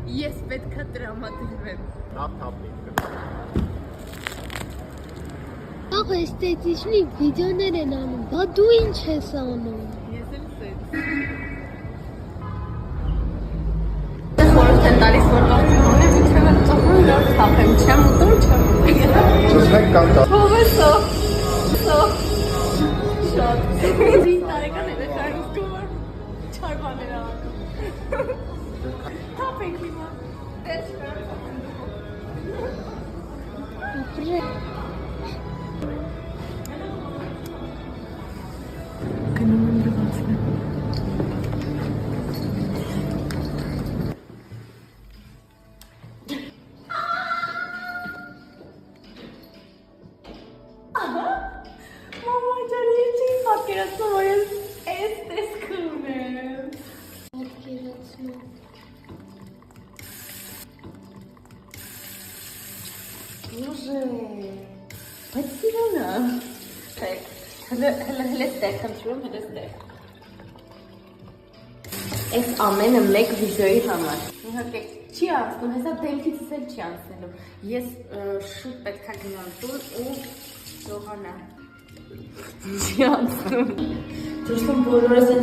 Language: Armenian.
Ես պետք է տրամադրվեմ։ Ախ, էսթետիչնի վիդեոներ են անում, բա դու ինչ ես անում։ Ես էլ սետ։ Խորհուրդ են տալիս, որ ողջունեմ, ինչև եմ ծխում, որ թափեմ, չեմ ուտում, չեմ ուտում։ Չսմեք կանտա։ Թող է սով, շատ։ 5 տարեկան երեխայում զգում որ չար բաներ անում։ Թափենք հիմա։ Դες կար։ Գնում եմ դվածնեմ։ Մամա ջան, ես չի պատկերացնում, որ ես այս տեսքը ունեմ։ Պատկերացնում։ Բոժե, բայց սիրունը։ Տեք, հլը ստեղ, խնդրում, հլը ստեղ։ Այս ամենը մեկ վիդեոյի համար։ Իհարկե, չի անցնում, հեսա դեմքիցս էլ չի անցնելու։ Ես շուտ պետք է գնամ տուն ու Յոհանա։ Չի անցնում։ Դուրսում բոլորս են